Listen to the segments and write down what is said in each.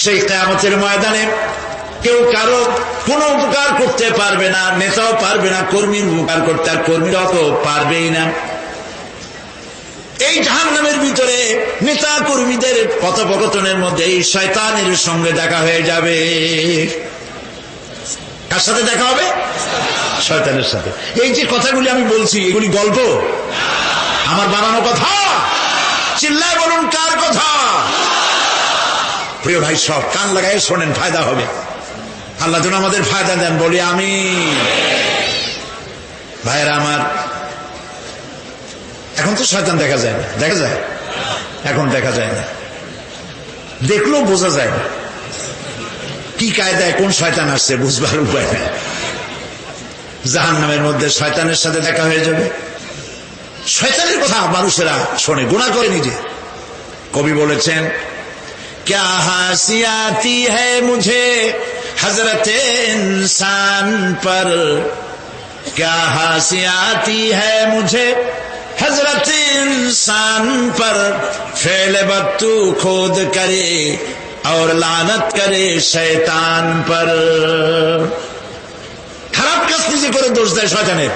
সেই কিয়ামতের ময়দানে কেউ কারো কোনো উপকার করতে পারবে না, নেতাও পারবে না কর্মীর উপকার করতে, আর কর্মীরাও তো পারবেই না। এই জাহান্নামের ভিতরে নেতা কর্মীদের কথোপকথনের মধ্যে এই শয়তানের সঙ্গে দেখা হয়ে যাবে। কার সাথে দেখা হবে? শয়তানের সাথে। এই যে কথাগুলি আমি বলছি, এগুলি গল্প, আমার বানানো কথা? চিল্লায় বলুন কার কথা? প্রিয় ভাই, সব কান লাগায় শোনেন, ফায়দা হবে। আল্লাহ যেন আমাদের ফায়দা দেন, বলি আমিন। ভাইয়েরা আমার, এখন তো শয়তান দেখা যায় না, দেখা যায়? এখন দেখা যায় না, দেখলেও বোঝা যায় না কি কায়দায় কোন শয়তান আসছে, বুঝবার উপায় নেই। জাহান্নামের মধ্যে শয়তানের সাথে দেখা হয়ে যাবে। শয়তানের কথা মানুষেরা শোনে, গুনাহ করে নিজে। কবি বলেছেন, क्या हंसी आती है मुझे हजरत इंसान पर, क्या हंसी आती है मुझे हजरत इंसान पर, फेल बत्तू खोद करे और लानत करे शैतान पर। খারাপ কাজ নিজে করে দোষ দেয় শয়তানের।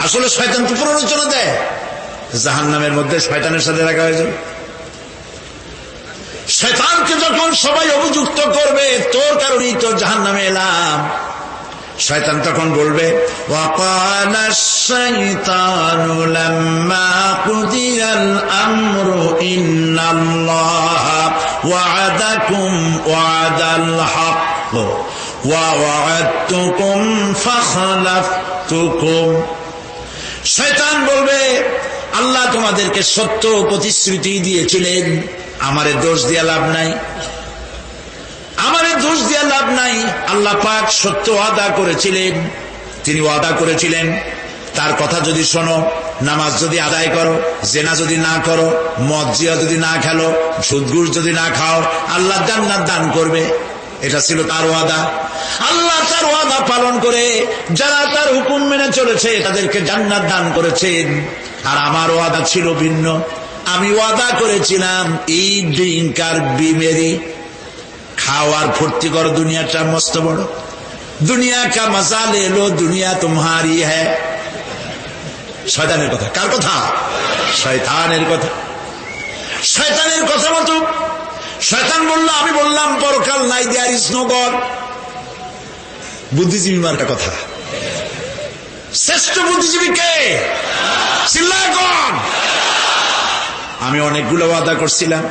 আসলে শয়তান তো প্ররোচনা দেয়। জাহান্নামের মধ্যে শয়তানের সাথে দেখা হয়ে যাবে। শয়তানকে যখন সবাই অভিযুক্ত করবে, তোর কারণেই তো জাহান্নামে এলাম, শয়তান তখন বলবে, ওয়াকালা শাইতানু লাম্মা কুদিয়াল আমরু ইন্নাল্লাহা ওয়া'আদাকুম ওয়া'দাল হক ওয়া ওয়া'আদতুকুম ফাখলাফতুকুম। শয়তান বলবে, আল্লাহ তোমাদেরকে সত্য প্রতিশ্রুতি দিয়েছিলেন, আমারে দোষ দিয়া লাভ নাই, আমারে দোষ দিয়া লাভ নাই। আল্লাহ পাক সত্য ওয়াদা করেছিলেন, তিনি ওয়াদা করেছিলেন তার কথা যদি শোনো, নামাজ যদি আদায় করো, জেনা যদি না করো, মদ জিয়া যদি না খেলো, সুদ ঘুষ যদি না খাও, আল্লাহ জান্নাত দান করবে। এটা ছিল তার ওয়াদা। আল্লাহ তার ওয়াদা পালন করে যারা তার হুকুম মেনে চলেছে তাদেরকে জান্নাত দান করেছেন। আর আমার ওয়াদা ছিল ভিন্ন। আমি ওয়াদা করেছিলাম, এই ড্রিঙ্ক আর বিমেরি, খাওয়ার ফুর্তি করো, দুনিয়াটা মস্ত বড়, দুনিয়া কা মজা লে লো, দুনিয়া তোমারি হ্যায়। শয়তানের কথা। কার কথা? শয়তানের কথা। শয়তানের কথা মতো শয়তান বলল, আমি বললাম পরকাল নাই, দেয়ার ইজ নো গড। বুদ্ধিজীবী মার্কা কথা। শ্রেষ্ঠ বুদ্ধিজীবী কে? চিল্লায় কোন? আমি অনেকগুলো ওয়াদা করছিলাম,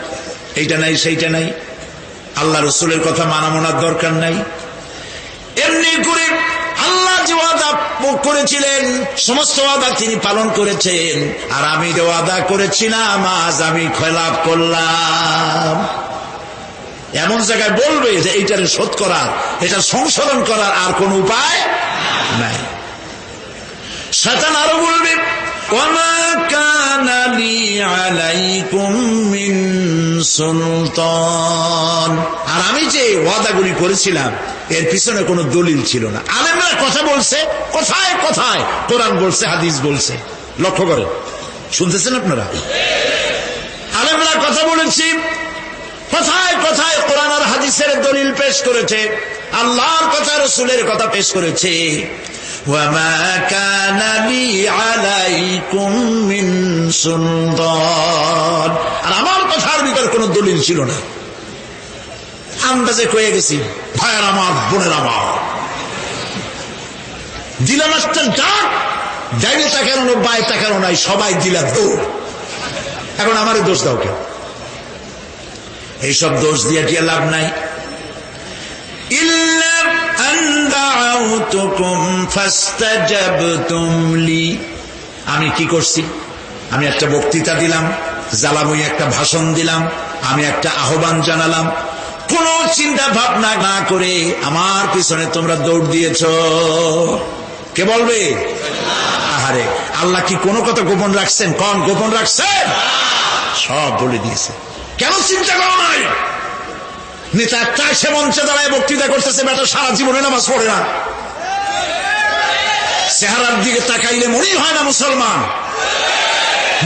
এইটা নাই সেইটা নাই, আল্লাহ রসুলের কথা মানা মানার দরকার নাই। এমনি করে আল্লাহ যে ওয়াদা করেছিলেন সমস্ত ওয়াদা তিনি পালন করেছেন, আর আমি যে ওয়াদা করেছিলাম আজ আমি খেলাপ করলাম। এমন জায়গায় বলবে যে এইটারে শোধ করার, এটা সংশোধন করার আর কোন উপায় নাই। শয়তান আরো বলবে, ওয়ামা কানা লি আলাইকুম মিন সুলতান। আর আমি যে ওয়াদাগুলি করেছিলাম এর পিছনে কোনো দলিল ছিল না। আলেমরা কথা বলছে, কোথায় কোথায় কোরআন বলছে, হাদিস বলছে। লক্ষ্য করেন, শুনতেছেন আপনারা? আলেমরা কথা বলেছি, কোথায় কোথায় কোরআন আর হাদিসের দলিল পেশ করেছে, আল্লাহর কথা রাসূলের কথা পেশ করেছে। ওয়ামা কানা লি আলাইকুম মিন সুলতান। আর আমার কথার ভিতর কোনো দলিল ছিল না। আন্দাজে কয়ে গেছি, ভাইয়ের আমার, বোনের আমার, দিলাম একটা ডাক, ডাইনে তাকানো বাই তাকানো নাই, সবাই দিলা দৌড়। এখন আমারে দোষ দাও কেন? এইসব দোষ দিয়ে কি লাভ নাই। ইল্লা আন দাআউতুকুম ফাস্তাজাবতুম লি। আমি কি করছি? আমি একটা বক্তৃতা দিলাম, জ্বালাময়ী একটা ভাষণ দিলাম, আমি একটা আহ্বান জানালাম, কোন চিন্তা ভাবনা না করে আমার পিছনে তোমরা দৌড় দিয়েছ। কে বলবে? আহারে, আল্লাহ কি কোনো কথা গোপন রাখছেন? কোন গোপন রাখছেন? সব বলে দিয়েছে। কেন চিন্তা করো নাই? নেতা একটা সে মঞ্চে দাঁড়ায় বক্তৃতা করতেছে, বেটা সারা জীবনে নামাজ পড়ে না, চেহারার দিকে তাকাইলে মনেই হয় না মুসলমান।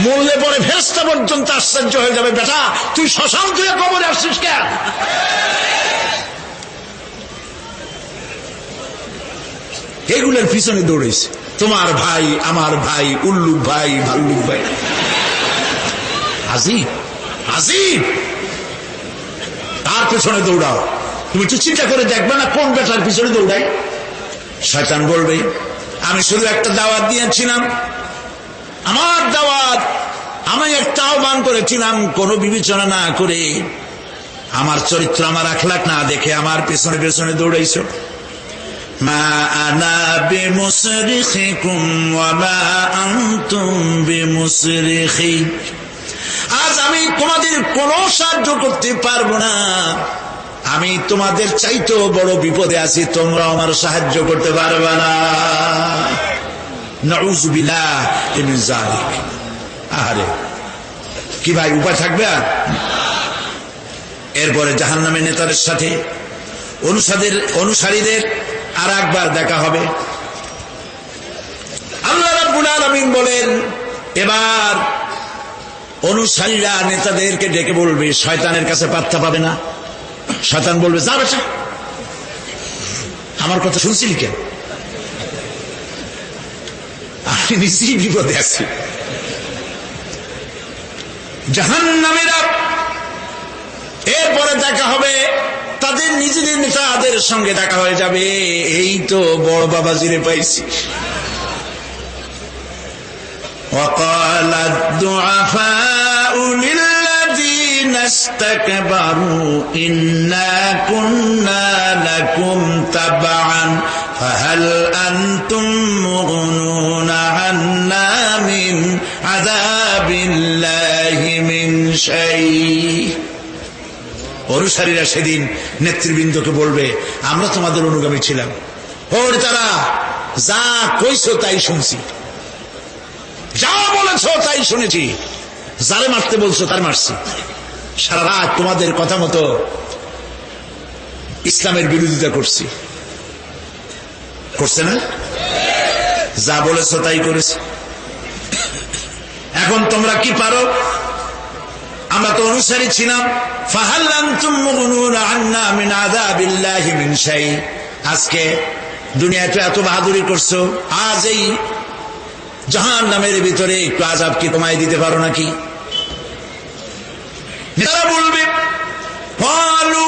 মরলে পরে ফেরেশতা পর্যন্ত আশ্চর্য হয়ে যাবে, বেটা তুই শ্মশান তুই কবরে আসছিস কেন? এগুলোর পিছনে দৌড়েছে তোমার ভাই, আমার ভাই, উল্লুক ভাই, ভাল্লুক ভাই। আজিব আজিব, তার পেছনে দৌড়াও। তুমি একটু চিন্তা করে দেখবে না কোন বেটার পিছনে দৌড়াই? শয়তান বলবে আমি শুধু একটা দাওয়াত দিয়েছিলাম, আমার দাওয়াত, আমি একটা আহ্বান করেছিলাম, কোনো বিবেচনা না করে, আমার চরিত্র, আমার আখলাক না দেখে আমার পেছনে পেছনে দৌড়াইছো। মা আনা বিমুসরিখিকুম ওয়া মা আনতুম বিমুসরিখি, আজ আমি তোমাদের কোনো সাহায্য করতে পারবো না, আমি তোমাদের চাইতেও বড় বিপদে আছি, তোমরা আমার সাহায্য করতে পারবে না। নাউযু বিল্লাহি মিন যালিক। আরে কি ভাই, উপায় থাকবে? আর এরপরে জাহান্নামের নেতাদের সাথে অনুসারীদের আর একবার দেখা হবে। আল্লাহ রাব্বুল আলামিন বলেন, এবার অনুসারীরা নেতাদেরকে ডেকে বলবে, শয়তানের কাছে পাত্তা পাবে না। শয়তান বলবে, যা বেটা, আমার কথা শুনছিলি কেন? আমি নিজেই বিপদে আছি। জাহান্নামীরা এরপরে দেখা হবে, তাদের নিজেদের নেতাদের সঙ্গে দেখা হয়ে যাবে, এই তো বড় বাবাজিরে পাইছি। وقال الضعفاء للذين استكبروا إنا كنا لكم تبعا فهل أنتم مغنون عنا من عذاب الله من شيء। অনুসারীরা সেদিন নেতৃবৃন্দকে বলবে, আমরা তোমাদের অনুগামী ছিলাম, ওর তারা যা কইছো তাই শুনছি, যা বলেছো তাই শুনেছি, যারে মারতে বলছো তার মারছি, সারা রাত তোমাদের কথা মতো ইসলামের বিরোধিতা করছি। করছে না? যা বলেছো তাই করেছি। এখন তোমরা কি পারো? আমরা তো অনুসারী ছিলাম। ফাহাল আনতুম মুগনুনা আন্না মিন আযাবিল্লাহি মিন শাই। আজকে দুনিয়াতে এত বাহাদুরি করছো, আজ এই জাহান্নামের ভিতরে একটু আযাব কি তোমায় দিতে পারো নাকি? তারা বলবে, ক্বালু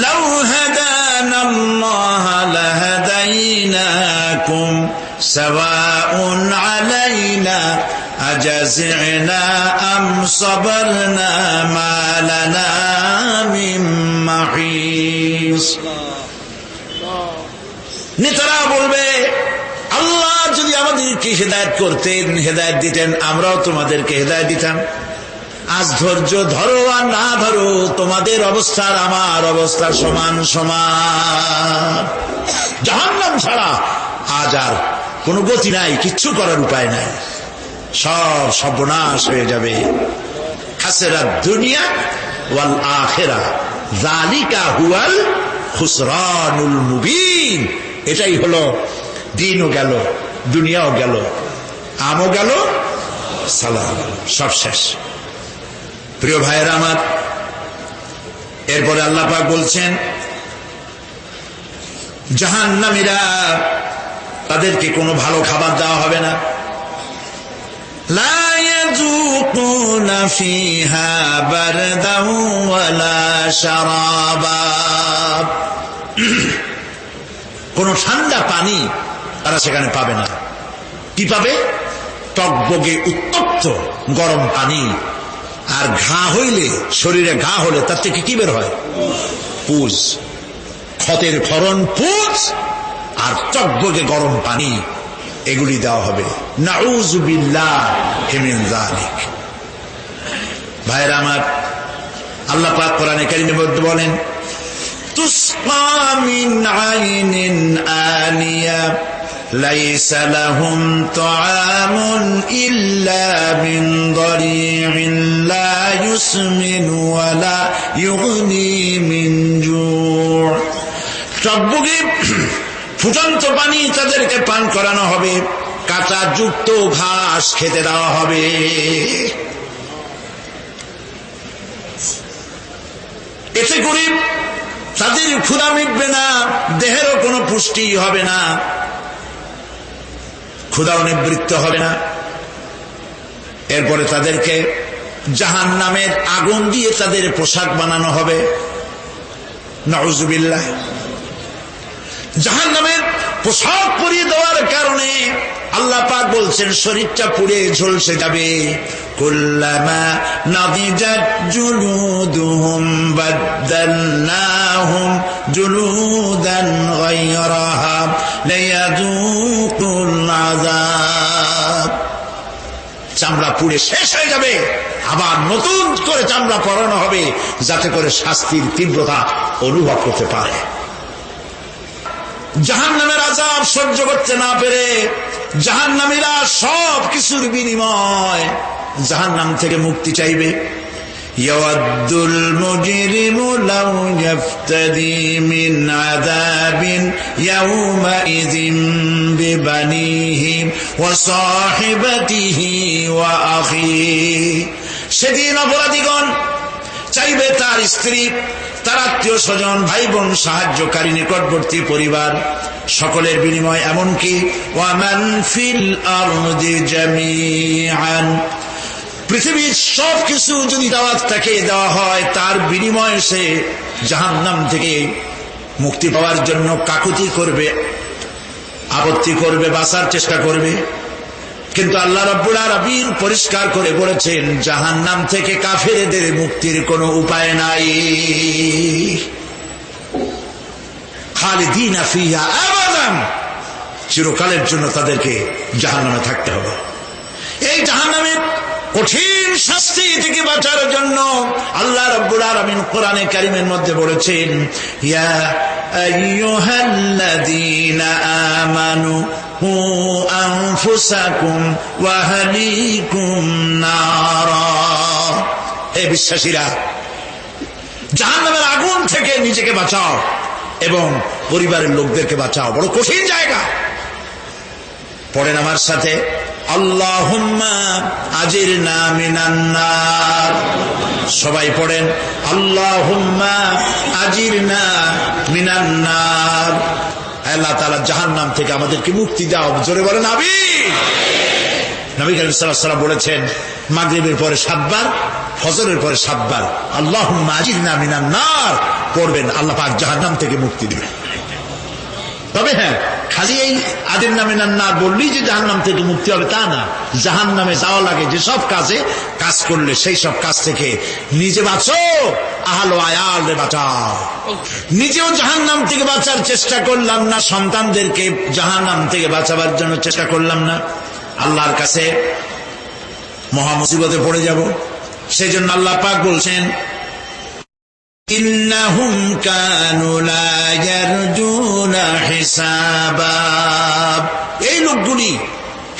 লাউ হাদানাল্লাহু লাহাদাইনাকুম সাওয়াউন আলাইনা আজাযনা আম সাবারনা মা লানা মিন মাহিস। নেতারা বলবে, আল্লাহ যদি আমাদেরকে হেদায়েত করতেন, হেদায়েত দিতেন, আমরাও তোমাদেরকে হেদায়েত দিতাম। আজ ধৈর্য ধরো আর না ধরো, তোমাদের অবস্থা আর আমার অবস্থা সমান সমান। জাহান্নাম ছাড়া আজ আর কোনো গতি নাই, কিচ্ছু করার উপায় নাই, সব সর্বনাশ হয়ে যাবে। খাসিরাত দুনিয়া ওয়াল আখিরা যালিকা হুয়াল খুসরানুল মুবিন। এটাই হলো, দিনও গেল, দুনিয়াও গেল, আমও গেল, সালাম, সব শেষ। প্রিয় ভাইয়েরা আমার, এরপরে আল্লাহ পাক বলছেন, জাহান্নামীরা, তাদেরকে কোনো ভালো খাবার দেওয়া হবে না। লা ইয়াযুকুনা ফিহা বারদাও ওয়ালা শারাবা। কোন ঠান্ডা পানি তারা সেখানে পাবে না। কি পাবে? টকবগে উত্তপ্ত গরম পানি। আর ঘা হইলে, শরীরে ঘা হলে তার থেকে কি বের হয়? পুজ, ক্ষতের ক্ষরণ পুজ আর টকবগে গরম পানি, এগুলি দেওয়া হবে। নাউযু বিল্লাহি মিন যালিক। ভাইরা আমার, আল্লাহ পাক কোরআনে কারীমের মধ্যে বলেন, তুসকা মিন আইনিন আনিয়া লাইসা লাহুম তাআমুন ইল্লা মিন দারি'in লা ইউসমিনু ওয়া লা ইউগনি মিন জু'। টকবগে ফুটন্ত পানি তাদেরকে পান করানো হবে, কাঁটা যুক্ত ঘাস খেতে দেওয়া হবে। এতে করে তাদের ক্ষুধা মিটবে না, দেহেরও কোনো পুষ্টি হবে না, ক্ষুধাও নিবৃত্ত হবে না। এরপরে তাদেরকে জাহান্নামের আগুন দিয়ে তাদের পোশাক বানানো হবে। নাউযুবিল্লাহ। জাহান্নামের পোশাক পরিয়ে দেওয়ার কারণে আল্লাহ পাক বলছেন শরীরটা পুড়ে ঝলসে যাবে। কুল্লামা নাদিজাত জুলুদুহুম বাদদালনাহুম জুলুদান গায়রাহা লিয়াযুকুল আযাব। চামড়া পুড়ে শেষ হয়ে যাবে, আবার নতুন করে চামড়া পরানো হবে যাতে করে শাস্তির তীব্রতা অনুভব করতে পারে। জাহান্নামের আযাব সহ্য করতে না পেরে জাহান্নামীরা সব কিছুর বিনিময় জাহান্নাম থেকে মুক্তি চাইবে। ইয়াওয়াদ্দুল মুজরিমু লাউ ইয়াফতাদি মিন আযাবিন ইয়াওমাইযিন বিবানিহি ওয়া সাহিবাতিহি ওয়া আখিহি। সেদিন অপরাধীগণ চাইবে তার স্ত্রী, তার আত্মীয় স্বজন, ভাই বোন, সাহায্যকারী, নিকটবর্তী পরিবার সকলের বিনিময়, এমনকি ওয়ামান ফিল আরদি জামিআন, পৃথিবীর সব কিছু যদি দাওয়াত তাকে দেওয়া হয় তার বিনিময়ে সে জাহান্নাম থেকে মুক্তি পাওয়ার জন্য কাকুতি করবে, আপত্তি করবে, বাঁচার চেষ্টা করবে। কিন্তু আল্লাহ রাব্বুল আলামিন পরিষ্কার করে বলেছেন জাহান্নাম থেকে কাফেরদের মুক্তির কোনো উপায় নাই। খালিদিনা ফিহা আবাদান, চিরকালের জন্য তাদেরকে জাহান্নামে থাকতে হবে। এই জাহান্নামের কঠিন শাস্তি থেকে বাঁচার জন্য আল্লাহ রাব্বুল আলামিন কোরআনে কারীমের মধ্যে বলেছেন ইয়া আইয়ুহাল্লাযীনা আমানু কু আনফুসাকুম ওয়া আহলিকুম নারা। হে বিশ্বাসীরা, জাহান্নামের আগুন থেকে নিজেকে বাঁচাও এবং পরিবারের লোকদেরকে বাঁচাও। বড় কঠিন জায়গা। পড়েন আমার সাথে, আল্লাহুম্মা আজিরনা মিনান নার। সবাই পড়েন, আল্লাহুম্মা আজিরনা মিনান নার। আল্লাহ তাআলা জাহান্নাম থেকে আমাদেরকে মুক্তি দাও। জোরে বলেন আমিন। নবী করিম সাল্লাল্লাহু আলাইহি ওয়াসাল্লাম বলেছেন মাগরিবের পরে 7 বার, ফজরের পরে 7 বার আল্লাহুম্মা আজিরনা মিনান নার পড়বেন, আল্লাহ পাক জাহান্নাম থেকে মুক্তি দিবেন। তবে হ্যাঁ, খালি এই আজিরনা মিনান নার বললেই যে জাহান্নাম থেকে মুক্তি হবে তা না। জাহান্নামে যাওয়া লাগে যেসব কাজে, কাজ করলে সেই সব কাজ থেকে নিজে বাঁচো, আহল আয়ালে বাঁচাও। নিজেও জাহান্নাম থেকে বাঁচার চেষ্টা করলাম না, সন্তানদেরকে জাহান্নাম থেকে বাঁচাবার জন্য চেষ্টা করলাম না, আল্লাহর কাছে মহা মুসিবতে পড়ে যাব। সেই জন্য আল্লাহ পাক বলছেন ইন্নাহুম কানু লা ইয়ারজুনা হিসাবা। এই লোকগুলি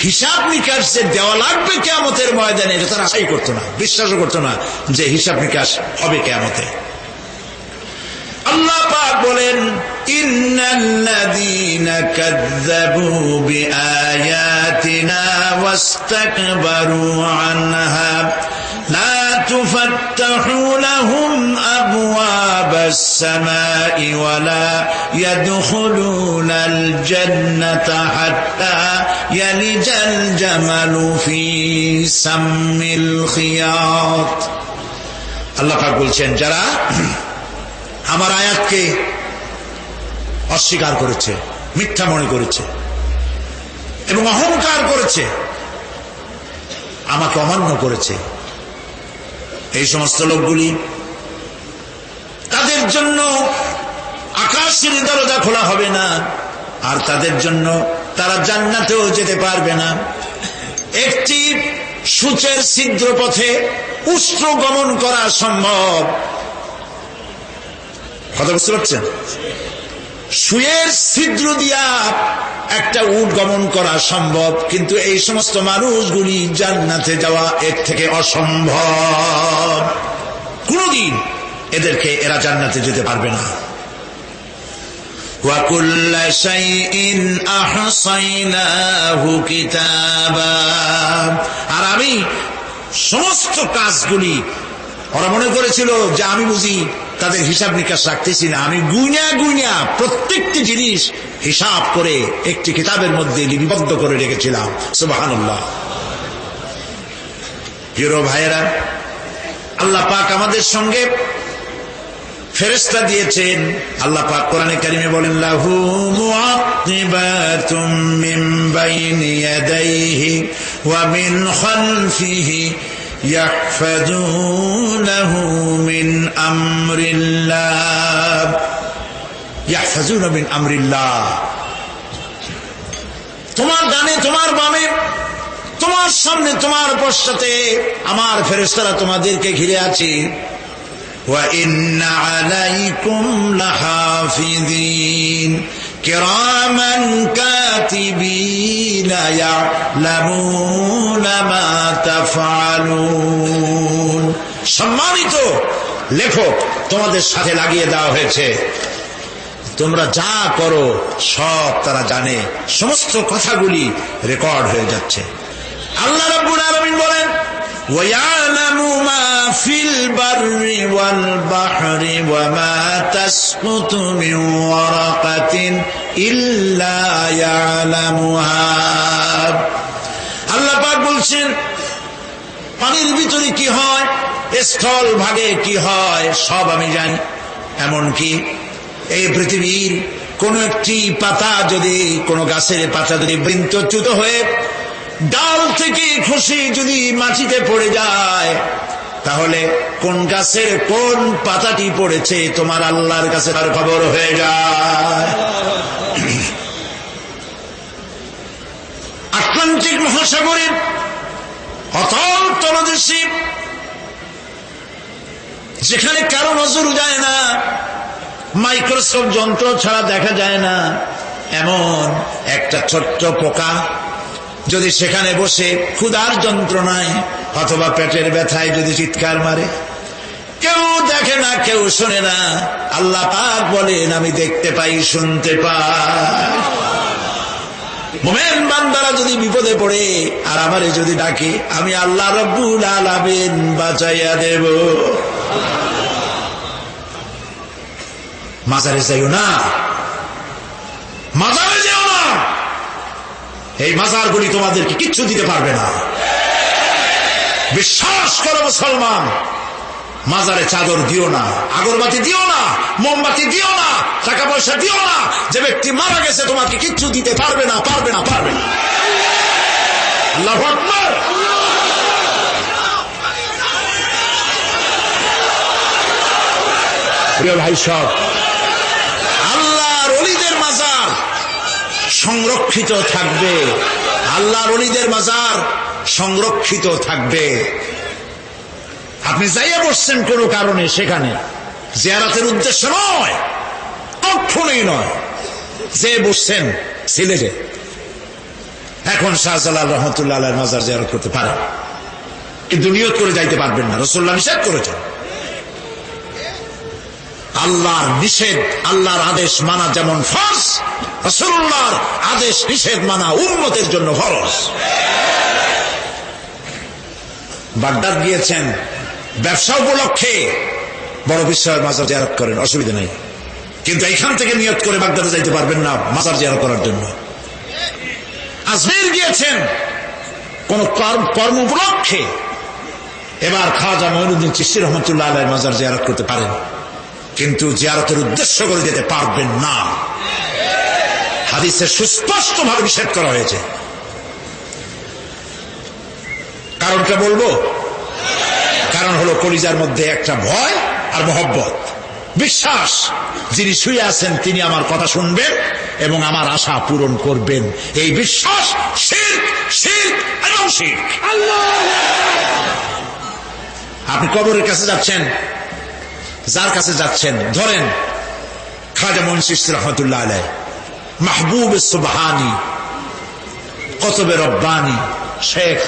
হিসাব নিকাশ যে দেওয়া লাগবে কিয়ামতের ময়দানে এটা তারা আশাই করতো না, বিশ্বাসও করতো না যে হিসাব নিকাশ হবে কিয়ামতে। আল্লাহ পাক বলেন ইন্নাল্লাযীনা কাযযাবু বিআয়াতিনা ওয়াস্তাকবারু আনহা লা তুফাত্তাহু লাহুম আবওয়াবাস সামাই ওয়া লা ইয়াদখুলুনাল জান্নাতা হাত্তা ইয়ালিজাল জামালু ফি সাম্মিল খিয়াত। আল্লাহ পাক বলছেন যারা আমার আয়াতকে অস্বীকার করেছে, মিথ্যা মনে করেছে এবং অহংকার করেছে, আমাকে অমান্য করেছে, এই সমস্ত লোকগুলি, তাদের জন্য আকাশের দরজা খোলা হবে না, আর তাদের জন্য তারা জান্নাতেও যেতে পারবে না। একটি সূচের ছিদ্র পথে উষ্ট্র গমন করা সম্ভব। কথা বুঝতে পারছেন? সুয়ের ছিদ্র দিয়া একটা উট গমন করা সম্ভব, কিন্তু এই সমস্ত মানুষগুলি জান্নাতে যাওয়া এর থেকে অসম্ভব। কোনদিন এরা জান্নাতে যেতে পারবে না। وَكُلَّ شَيْءٍ أَحْصَيْنَاهُ كِتَابًا। আর আমি সমস্ত কাজগুলি, ওরা মনে করেছিল যে আমি বুঝি তাদের হিসাব নিকাশ রাখতেছি না, আমি গুইনা প্রত্যেকটি জিনিস হিসাব করে একটি কিতাবের মধ্যে লিপিবদ্ধ করে রেখেছিলাম। সুবহানাল্লাহ। প্রিয় ভাইয়েরা, আল্লাহ পাক আমাদের সঙ্গে ফেরেশতা দিয়েছেন। আল্লাহ পাক কোরআনে কারিমে বলেন, লাহু মুআক্কিবাতুম মিন বাইনি ইয়াদাইহি ওয়া মিন খালফিহি ইয়াহফাজুনাহু মিন আমরিল্লাহ। ইয়াহফাজুনা মিন আমরিল্লাহ। তোমার ডানে, তোমার বামে, তোমার সামনে, তোমার পশ্চাতে আমার ফেরেশতারা তোমাদেরকে ঘিরে আছে। وَإِنَّ عَلَيْكُمْ لَحَافِظِينَ كِرَامًا كَاتِبِينَ يَعْلَمُونَ مَا تَفْعَلُونَ। সম্মানিত লেখক তোমাদের সাথে লাগিয়ে দেওয়া হয়েছে, তোমরা যা করো সব তারা জানে, সমস্ত কথাগুলি রেকর্ড হয়ে যাচ্ছে। আল্লাহ রাব্বুল আলামিন বলেন, وَيَعْلَمُ مَا فِي الْبَرِّ وَالْبَحْرِ وَمَا تَسْقُطُ مِنْ وَرَقَةٍ إِلَّا يَعْلَمُهَا। আল্লাহ পাক বলছেন, পানির ভিতরে কি হয়, স্থল ভাগে কি হয়, সব আমি জানি। এমনকি এই পৃথিবীর কোন একটি পাতা যদি, কোন গাছের পাতা যদি বৃন্তচ্যুত হয়ে ডাল থেকে খসে যদি মাটিতে পড়ে যায়, তাহলে কোন গাছের কোন পাতাটি পড়েছে তোমার আল্লাহর কাছে তার খবর হয়ে যায়। আটলান্টিক মহাসাগরের অতল তলদেশে, যেখানে কারো নজর যায় না, মাইক্রোস্কোপ যন্ত্র ছাড়া দেখা যায় না, এমন একটা ছোট্ট পোকা যদি সেখানে বসে ক্ষুধার যন্ত্রণায় অথবা পেটের ব্যথায় যদি চিৎকার মারে, কেউ দেখে না, কেউ শোনে না, আল্লাহ পাক বলেন আমি দেখতে পাই, শুনতে পাই। মুমিন বান্দারা যদি বিপদে পড়ে আর আমারে যদি ডাকে, আমি আল্লাহ রব্বুল আলামিন বাঁচাইয়া দেব। মাজারে যাইও না, মাজারে যেও না, এই মাজারগুলি তোমাদেরকে কিচ্ছু দিতে পারবে না। বিশ্বাস করো মুসলমান, মাজারে চাদর দিও না, আগরবাতি দিও না, মোমবাতি দিও না, টাকা পয়সা দিও না। যে ব্যক্তি মারা গেছে তোমাকে কিচ্ছু দিতে পারবে না, পারবে না, পারবে না। আল্লাহু আকবার। প্রিয় ভাই সব, আল্লাহর ওলিদের মাজার সংরক্ষিত থাকবে, আল্লাহর ওলিদের মাজার সংরক্ষিত থাকবে। আপনি যাইয়া বসছেন কোনো কারণে, সেখানে জিয়ারতের উদ্দেশ্য নয়, কখনোই নয়। যে বসছেন সিলেটে, এখন শাহজালাল রহমতুল্লাহ আলাইহির মাজার জিয়ারত করতে পারেন, কিন্তু নিয়ত করে যাইতে পারবেন না, রাসূলুল্লাহ নিষেধ করেছেন। আল্লাহর নিষেধ, আল্লাহর আদেশ মানা যেমন ফরজ, রাসূলুল্লাহর আদেশ নিষেধ মানা উম্মতের জন্য ফরজ। বাগদাদ গিয়েছেন ব্যবসা উপলক্ষে, বড় বিশ্বের মাজার জিয়ারত করেন, অসুবিধা নেই, কিন্তু এখান থেকে নিয়ত করে বাগদাদে যাইতে পারবেন না মাজার জিয়ারত করার জন্য। আজমির গিয়েছেন কোন কর্ম উপলক্ষে, এবার খাজা মঈনুদ্দিন চিশতি রহমতুল্লাহ আলাইহির মাজার জিয়ারত করতে পারেন, কিন্তু জিয়ারতের উদ্দেশ্য করে যেতে পারবেন না। হাদিসে সুস্পষ্ট ভাবে নিষেধ করা হয়েছে। কারণটা বলবো, কারণ হলো কলিজার মধ্যে একটা ভয় আর মহব্বত, বিশ্বাস, যিনি শুয়ে আছেন তিনি আমার কথা শুনবেন এবং আমার আশা পূরণ করবেন। এই বিশ্বাস শিরক, শিরক এবং শিরক। আপনি কবরের কাছে যাচ্ছেন, যার কাছে যাচ্ছেন, ধরেন খাজা মঈন চিশতি রহমতুল্লাহ আলাইহি, মাহবুব সুবহানি, কুতুব রব্বানি, শেখ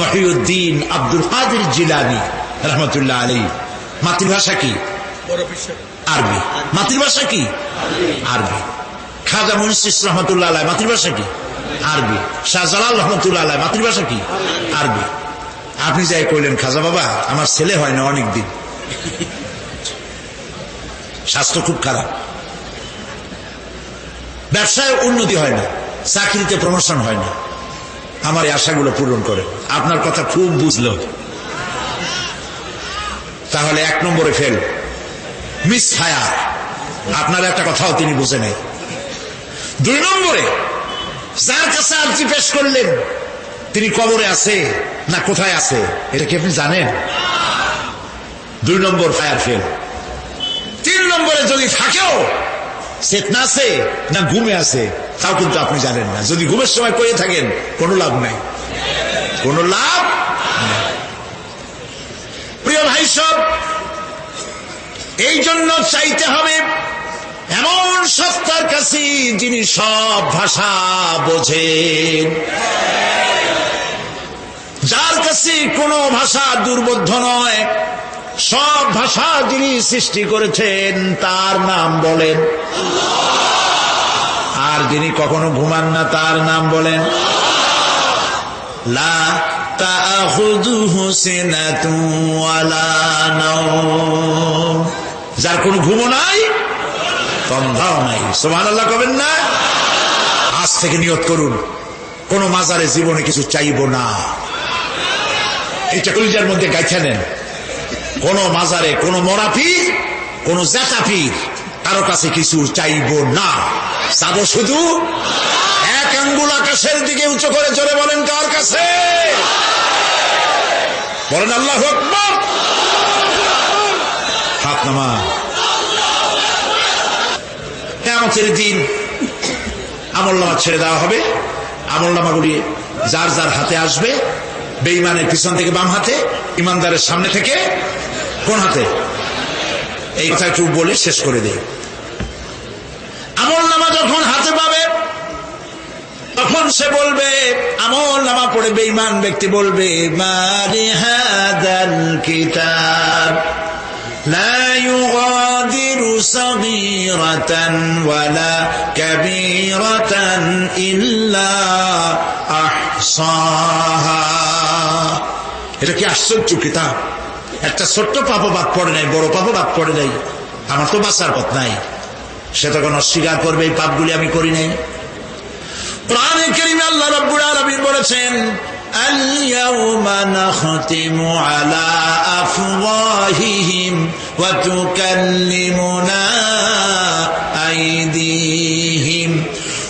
মহিউদ্দিন আব্দুল কাদের জিলানী রহমতুল্লাহ আলাইহি। মাতৃভাষা কি? আরবি। মাতৃভাষা কি? আরবি। খাজা মুন্সিস রহমতুল্লাহ আলাইহি মাতৃভাষা কি? আরবি। শাহজালাল রহমতুল্লাহ আলাইহি মাতৃভাষা কি? আরবি। আপনি যাই কইলেন খাজা বাবা আমার ছেলে হয় না অনেকদিন, স্বাস্থ্য খুব খারাপ, ব্যবসায় উন্নতি হয় না, চাকরিতে প্রমোশন হয় না, আমার এই আশাগুলো পূরণ করে। আপনার কথা খুব বুঝলো, তাহলে 1 নম্বরে ফেল, মিস ফায়ার। আপনার একটা কথাও তিনি বুঝে নেই। 2 নম্বরে যার কাছে আর্জি পেশ করলেন তিনি কবরে আছে না কোথায় আছে এটা কি আপনি জানেন? 2 নম্বর ফায়ার ফেল। 3 নম্বরে যদি থাকেও চেতনা আছে না ঘুমে আছে তাও কিন্তু আপনি জানেন না। যদি ঘুমের সময় কয়ে থাকেন কোনো লাভ নাই, কোনো লাভ নাই। প্রিয় ভাই সব, এই জন্য চাইতে হবে এমন সত্তার কাছে যিনি সব ভাষা বোঝেন, যার কাছে কোনো ভাষা দুর্বোধ্য নয়, সব ভাষা যিনি সৃষ্টি করেছেন তার নাম বলেন, আর যিনি কখনো ঘুমান না তার নাম বলেন লা তাখুযুহু সিনাতুন ওয়ালা নাওম, যার কোনো ঘুমও নাই তন্দ্রাও নাই। সুবহানাল্লাহ কবেন না? আজ থেকে নিয়ত করুন কোন মাজারে জীবনে কিছু চাইব না, এটা কলিজার মধ্যে গাইথা নেন। কোন মাজারে কোন মরা পীর কোন জেতা পীর কারো কাছে কিছু চাইব না, চাবো শুধু এক আঙ্গুল আকাশের দিকে উঁচু করে জোরে বলেন কার কাছে? বলেন আল্লাহু আকবার। হাত নামা। কিয়ামতের দিন আমলনামা ছেড়ে দেওয়া হবে, আমলনামাগুলি যার যার হাতে আসবে, বেঈমানের পিছন থেকে বাম হাতে, ইমানদারের সামনে থেকে কোন হাতে? এই কথা একটু বলে শেষ করে দেই। আমলনামা যখন হাতে পাবে তখন সে বলবে, আমলনামা পড়ে বেঈমান ব্যক্তি বলবে মালি হাদাল কিতাব লা ইউগাদিরু সাগীরাতান ওয়ালা কাবীরাতান ইল্লা আহসাহা। এটা কি আশ্চর্য কিতাব! একটা ছোট্ট পাপও বাদ পড়ে নাই, বড় পাপও বাদ পড়ে নাই। আমার তো বাঁচার পথ নাই। সে তখন অস্বীকার করবে এই পাপগুলি আমি করি নাই। কোরআনে কারীমে আল্লাহ রাব্বুল আলামিন বলেছেন আল-ইয়াওমা নাখতিমু আলা আফওয়াহিহিম ওয়া তুকাল্লিমুনা আইদিহিম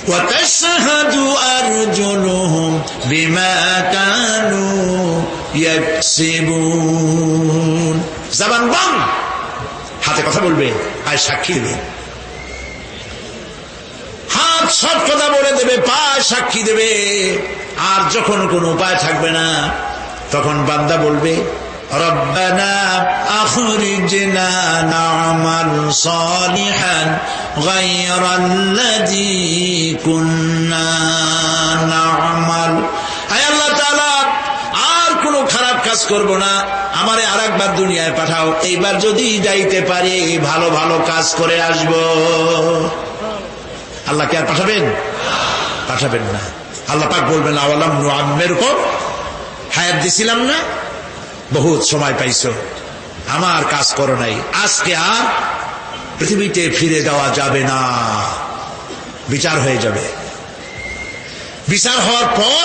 ওয়া তাশহাদু আরজুলুহুম বিমা কানু ইয়াকসিবুন। জবান বন্ধ, হাতে কথা বলবে আর সাক্ষী দেবে। হাত সব কথা বলে দেবে, পায়ে সাক্ষী দেবে। আর যখন কোনো উপায় থাকবে না তখন বান্দা বলবে রব্বানা আখরিজনা না'মাল সালিহান গায়রাল্লাযী কুন্না না'মাল। আয় আল্লাহ তাআলা, আর কোনো খারাপ কাজ করব না, আমারে আরেকবার দুনিয়ায় পাঠাও। এইবার যদি যাইতে পারি ভালো ভালো কাজ করে আসব। আল্লাহ কি আর পাঠাবেন? পাঠাবেন না। আল্লাহ পাক বলবেন আওয়ালাম নুআম্মিরকুম, হায়াত দিছিলাম না, বহুত সময় পাইছো, আমার কাজ করো নাই, আজকে আর পৃথিবীতে ফিরে যাওয়া যাবে না, বিচার হয়ে যাবে। বিচার হওয়ার পর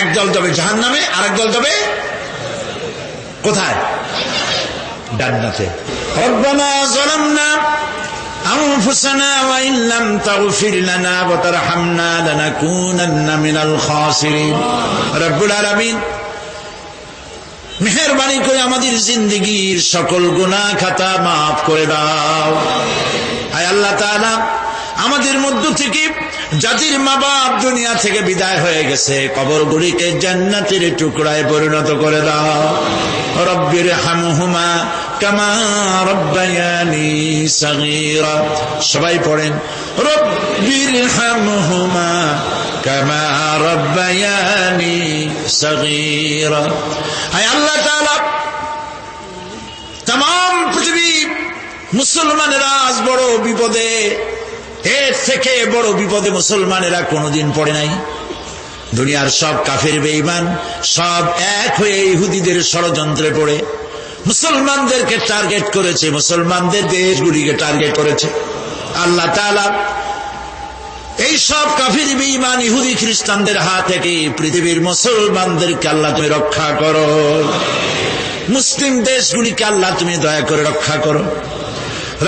একদল যাবে জাহান্নামে, আরেক দল যাবে কোথায়? জান্নাতে। রব্বানা যালামনা আনফুসানা ওয়া ইন লাম তাগফির লানা ওয়া তারহামনা লানাকুনান্না মিনাল খাসিরিন। রব্বুল আলামিন মেহেরবানি করে আমাদের জিন্দেগীর সকল গুনাহ খাতা মাফ করে দাও। আয় আল্লাহ তাআলা, আমাদের মধ্য থেকে যাদের মা বাপ দুনিয়া থেকে বিদায় হয়ে গেছে কবরগুলিকে জান্নাতের টুকরায় পরিণত করে দাও। রব্বির হামহুমা কামা রব্বায়ানি সাগীরা। সবাই পড়েন রব্বির হামহুমা কামা রব্বায়ানি সাগীরা। আয় আল্লাহ তাআলা, तमाम पृथ्वी मुसलमानेरा आज बड़ो विपदे এর থেকে বড় বিপদে মুসলমানেরা কোনোদিন পড়ে নাই। দুনিয়ার সব কাফের বেঈমান সব এক হয়ে ইহুদিদের ষড়যন্ত্রে পড়ে মুসলমানদেরকে টার্গেট করেছে, মুসলমানদের দেশগুলিকে টার্গেট করেছে। আল্লাহ তাআলা এই সব কাফির বেঈমান ইহুদি খ্রিস্টানদের হাত থেকে পৃথিবীর মুসলমানদেরকে আল্লাহ তুমি রক্ষা করো, মুসলিম দেশগুলিকে আল্লাহ তুমি দয়া করে রক্ষা করো।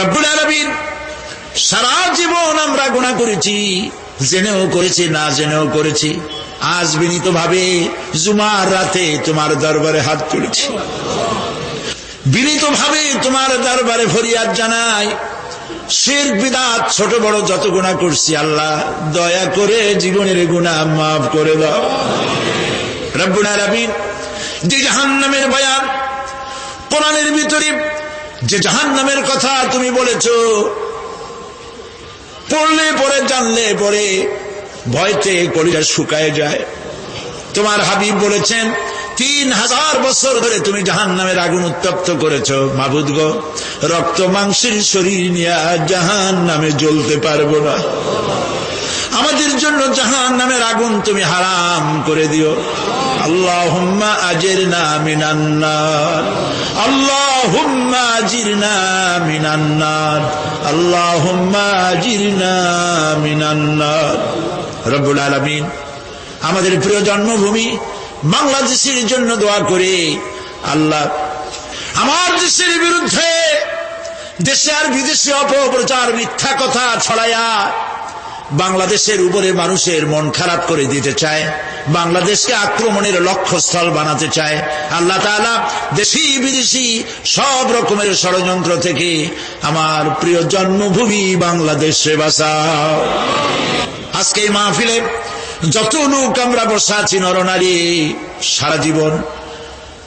রব্বুল আলামিন, সারা জীবন আমরা গুনাহ করেছি, জেনেও করেছি না জেনেও করেছি। আজ বিনীত ভাবে জুমার রাতে তোমার দরবারে হাত তুলেছি, বিনীত ভাবে তোমার দরবারে ফরিয়াদ জানাই, শিরক বিদআত ছোট বড় যত গুনাহ করছি আল্লাহ দয়া করে জীবনের গুনাহ মাফ করে দাও। রব্বুল আলামিন, যে জাহান্নামের বয়ান কোরআনের ভিতরে, যে জাহান্নামের কথা তুমি বলেছো, পড়লে পরে জানলে পরে ভয়তে কলিজা শুকায় যায়। তোমার হাবিব বলেছেন 3000 বছর ধরে তুমি জাহান্নামের আগুন উত্তপ্ত করেছো। মাবুদ গো, রক্ত মাংসের শরীর নিয়ে জাহান্নামে জ্বলতে পারবো না, আমাদের জন্য জাহান্নামের আগুন তুমি হারাম করে দিও। আল্লাহুম্মা আজিরনা মিনান নার, আল্লাহুম্মা আজিরনা মিনান নার, আল্লাহুম্মা আজিরনা মিনান নার। রব্বুল আলামিন, আমাদের প্রিয় জন্মভূমি বাংলাদেশের জন্য দোয়া করে আল্লাহ আমার দেশের বিরুদ্ধে দেশে আর বিদেশে অপপ্রচার মিথ্যা কথা ছড়ায়া বাংলাদেশের উপরে মানুষের মন খারাপ করে দিতে চায়, বাংলাদেশকে আক্রমণের লক্ষ্যস্থল বানাতে চায়। আল্লাহ তাআলা দেশি বিদেশি সব রকমের ষড়যন্ত্র থেকে আমার প্রিয় জন্মভূমি বাংলাদেশে বাঁচাও। আজকে এই মাহফিলে যত লোক আমরা বসা আছি নরনারী, সারা জীবন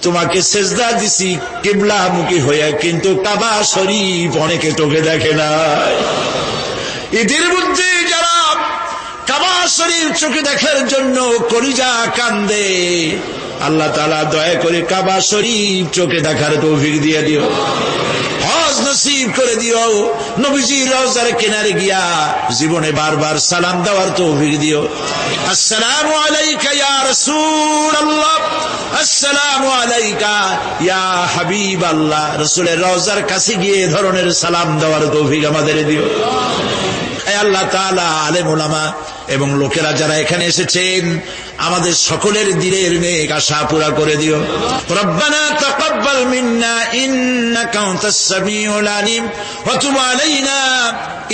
তোমাকে সেজদা দিছি কিবলামুখী হয়ে, কিন্তু কাবা শরীফ অনেকে চোখে দেখে নাই। এদের মধ্যে যারা কাবা শরীফ চোখে দেখার জন্য কলিজা কান্দে, আল্লাহ তাআলা দয়া করে কাবা শরীফ চোখে দেখার তৌফিক দিয়ে দিও, হজ নসিব করে দিও, নবীজির রওজার কিনারে গিয়া জীবনে বারবার সালাম দেওয়ার তৌফিক দিও। আসসালামু আলাইকা ইয়া রাসূলুল্লাহ, আসসালামু আলাইকা ইয়া হাবিবাল্লাহ। রাসূলের রওজার কাছে গিয়ে এই ধরনের সালাম দেওয়ার তৌফিক আমাদের দিও। আল্লাহ তাআলা আলেম উলামা এবং লোকেরা যারা এখানে এসেছেন আমাদের সকলের দিলের নেক আশা পুরা করে দিও। রব্বানা তাকাব্বাল মিন্না ইন্নাকা আনতাস সামিউল আলিম ওয়া তুব আলাইনা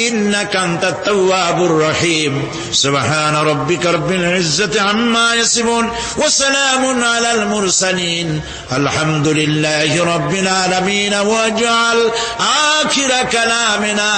ইন্নাকা আনতাত তাওয়াবুর রহিম। সুবহান রাব্বিকা রাব্বিল ইজ্জাতি আম্মা ইয়াসিফুন ওয়া সালামুন আলাল মুরসালিন আলহামদুলিল্লাহি রাব্বিল আলামিন ওয়াজআল আখিরা কালামিনা